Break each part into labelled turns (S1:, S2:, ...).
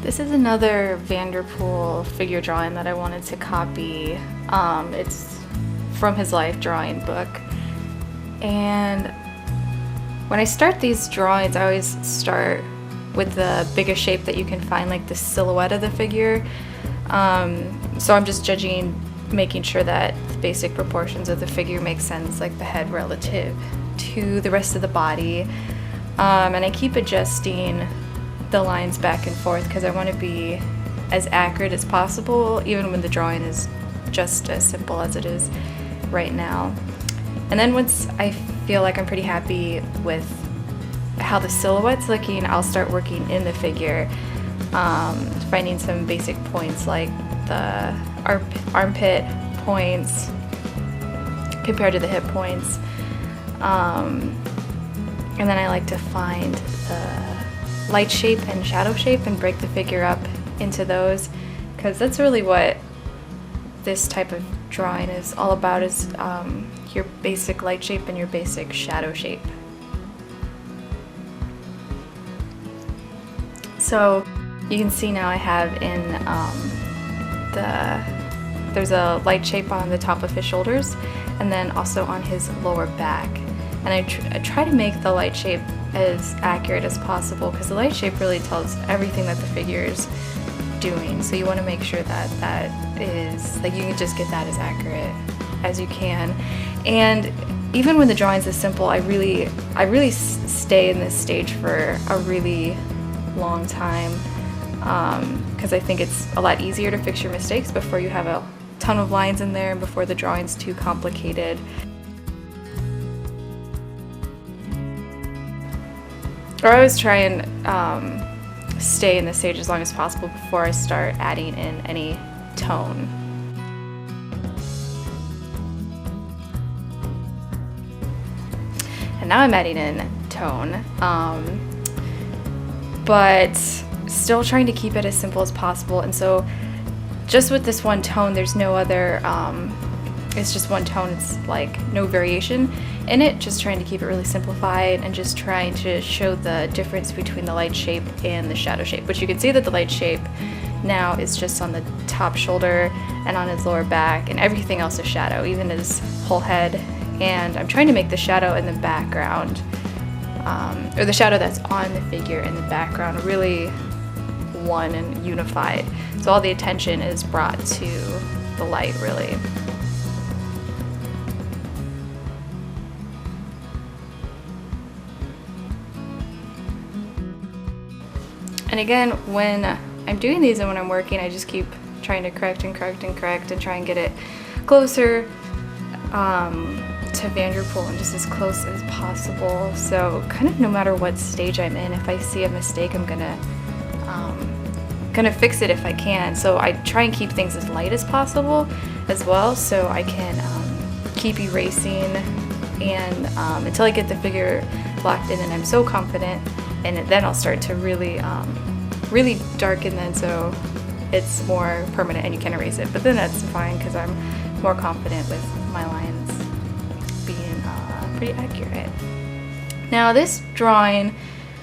S1: This is another Vanderpoel figure drawing that I wanted to copy. It's from his life drawing book. And when I start these drawings, I always start with the biggest shape that you can find, like the silhouette of the figure. So I'm just judging, making sure that the basic proportions of the figure make sense, like the head relative to the rest of the body. And I keep adjusting the lines back and forth because I want to be as accurate as possible, even when the drawing is just as simple as it is right now. And then once I feel like I'm pretty happy with how the silhouette's looking, I'll start working in the figure, finding some basic points like the armpit points compared to the hip points. And then I like to find the light shape and shadow shape and break the figure up into those, because that's really what this type of drawing is all about, is your basic light shape and your basic shadow shape. So you can see now I have in there's a light shape on the top of his shoulders and then also on his lower back. And I try to make the light shape as accurate as possible, because the light shape really tells everything that the figure is doing. So you want to make sure that that is, like, you can just get that as accurate as you can. And even when the drawing's this simple, I really stay in this stage for a really long time, because I think it's a lot easier to fix your mistakes before you have a ton of lines in there and before the drawing's too complicated. Or I always try and stay in this stage as long as possible before I start adding in any tone. And now I'm adding in tone, but still trying to keep it as simple as possible. And so just with this one tone, there's no other, it's just one tone, it's like no variation in it, just trying to keep it really simplified and just trying to show the difference between the light shape and the shadow shape, which you can see that the light shape now is just on the top shoulder and on his lower back, and everything else is shadow, even his whole head. And I'm trying to make the shadow in the background, or the shadow that's on the figure in the background, really one and unified. So all the attention is brought to the light, really. And again, when I'm doing these and when I'm working, I just keep trying to correct and correct and correct and try and get it closer to Vanderpoel and just as close as possible. So kind of no matter what stage I'm in, if I see a mistake, I'm gonna fix it if I can. So I try and keep things as light as possible as well, so I can keep erasing and until I get the figure locked in and I'm so confident. And then I'll start to really darken then, so it's more permanent and you can erase it. But then that's fine because I'm more confident with my lines being pretty accurate. Now this drawing,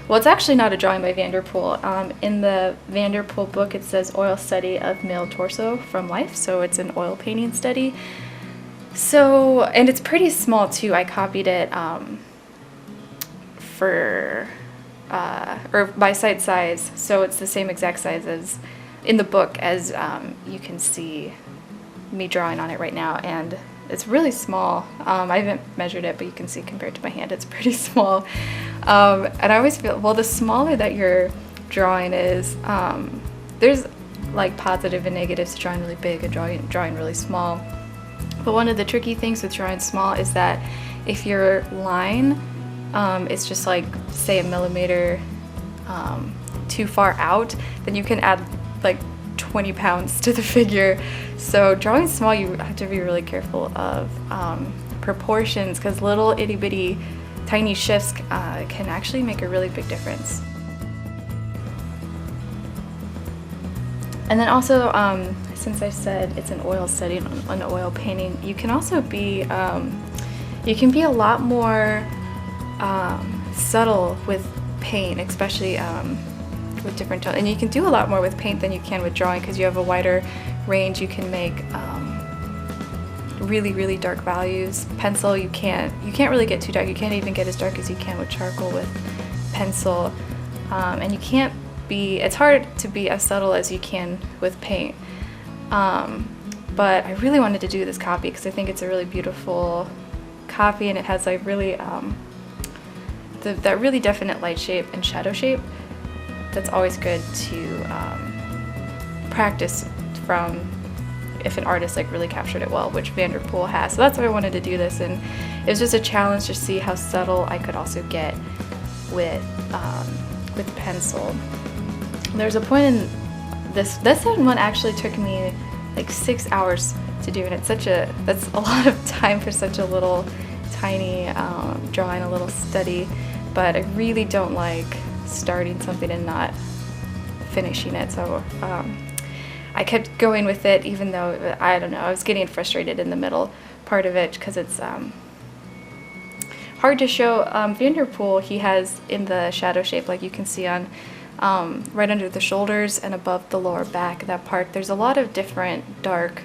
S1: well, it's actually not a drawing by Vanderpoel. In the Vanderpoel book it says oil study of male torso from life, so it's an oil painting study. So, and it's pretty small too. I copied it or by site size, so it's the same exact size as in the book as you can see me drawing on it right now, and it's really small. I haven't measured it, but you can see compared to my hand it's pretty small. And I always feel, well, the smaller that your drawing is, there's like positive and negatives to drawing really big and drawing really small. But one of the tricky things with drawing small is that if your line it's just like, say, a millimeter too far out, then you can add like 20 pounds to the figure. So drawing small, you have to be really careful of proportions, because little itty bitty tiny shifts can actually make a really big difference. And then also, since I said it's an oil study, an oil painting, you can also be, you can be a lot more subtle with paint, especially with different tones. And you can do a lot more with paint than you can with drawing because you have a wider range. You can make really, really dark values. Pencil, you can't really get too dark. You can't even get as dark as you can with charcoal with pencil. And you can't be, it's hard to be as subtle as you can with paint. But I really wanted to do this copy because I think it's a really beautiful copy, and it has like really that really definite light shape and shadow shape. That's always good to practice from if an artist like really captured it well, which Vanderpoel has. So that's why I wanted to do this, and it was just a challenge to see how subtle I could also get with pencil. There's a point in this one actually took me like 6 hours to do, and that's a lot of time for such a little tiny drawing, a little study. But I really don't like starting something and not finishing it, so I kept going with it, even though, I don't know, I was getting frustrated in the middle part of it because it's hard to show. Vanderpoel, he has in the shadow shape, like you can see on right under the shoulders and above the lower back, that part, there's a lot of different dark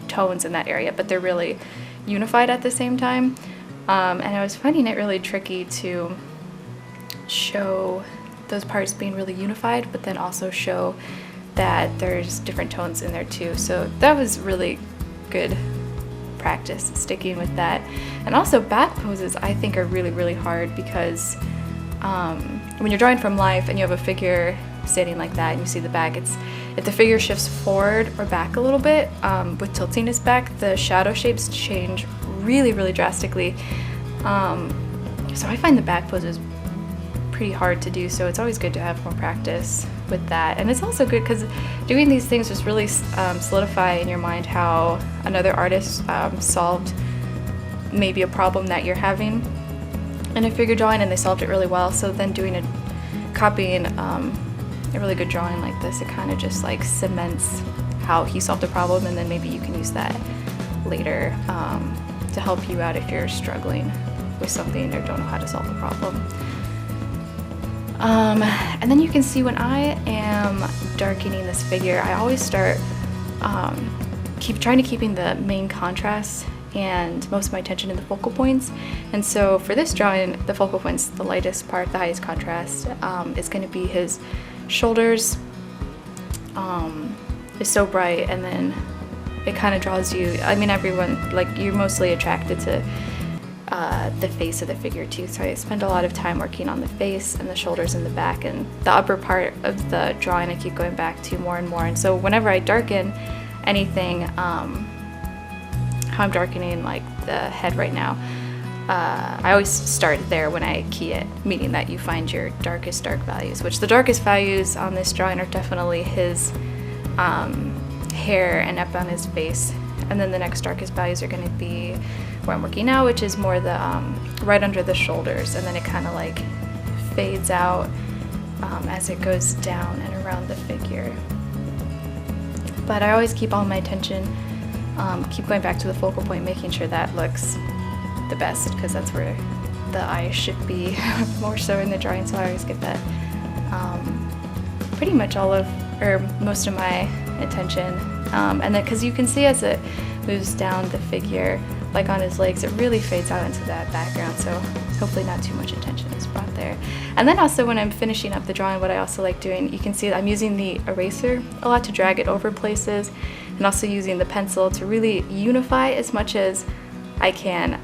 S1: tones in that area, but they're really unified at the same time. And I was finding it really tricky to show those parts being really unified, but then also show that there's different tones in there too. So that was really good practice, sticking with that. And also back poses I think are really, really hard because when you're drawing from life and you have a figure standing like that and you see the back, if the figure shifts forward or back a little bit, with tilting his back, the shadow shapes change really, really drastically. So I find the back poses pretty hard to do, so it's always good to have more practice with that. And it's also good because doing these things just really solidify in your mind how another artist solved maybe a problem that you're having in a figure drawing, and they solved it really well. So then copying a really good drawing like this, it kind of just like cements how he solved a problem, and then maybe you can use that later to help you out if you're struggling with something or don't know how to solve a problem. And then you can see when I am darkening this figure, I always start trying to keeping the main contrast and most of my attention in the focal points. And so for this drawing, the focal points, the lightest part, the highest contrast, is going to be his shoulders. Is so bright, and then it kind of draws you. I mean, everyone, like, you're mostly attracted to the face of the figure too, so I spend a lot of time working on the face and the shoulders and the back, and the upper part of the drawing I keep going back to more and more. And so whenever I darken anything, how I'm darkening like the head right now, I always start there when I key it, meaning that you find your darkest dark values, which the darkest values on this drawing are definitely his hair and up on his face. And then the next darkest values are going to be where I'm working now, which is more the right under the shoulders, and then it kind of like fades out as it goes down and around the figure. But I always keep all my attention, keep going back to the focal point, making sure that looks the best, because that's where the eyes should be more so in the drawing. So I always get that pretty much most of my attention. And then because you can see as it moves down the figure, like on his legs, it really fades out into that background, so hopefully not too much attention is brought there. And then also when I'm finishing up the drawing, what I also like doing, you can see I'm using the eraser a lot to drag it over places, and also using the pencil to really unify as much as I can,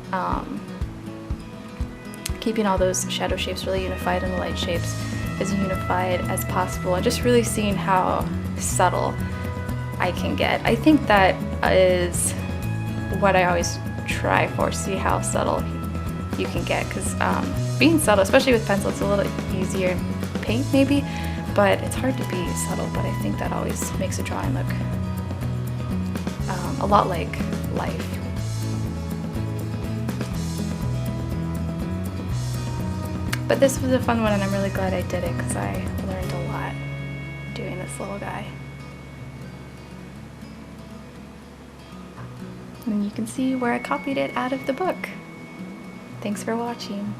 S1: keeping all those shadow shapes really unified and the light shapes as unified as possible, and just really seeing how subtle I can get. I think that is what I always try for, see how subtle you can get, because being subtle, especially with pencil, it's a little easier in paint maybe, but it's hard to be subtle. But I think that always makes a drawing look a lot like life. But this was a fun one, and I'm really glad I did it because I learned a lot doing this little guy. And you can see where I copied it out of the book. Thanks for watching.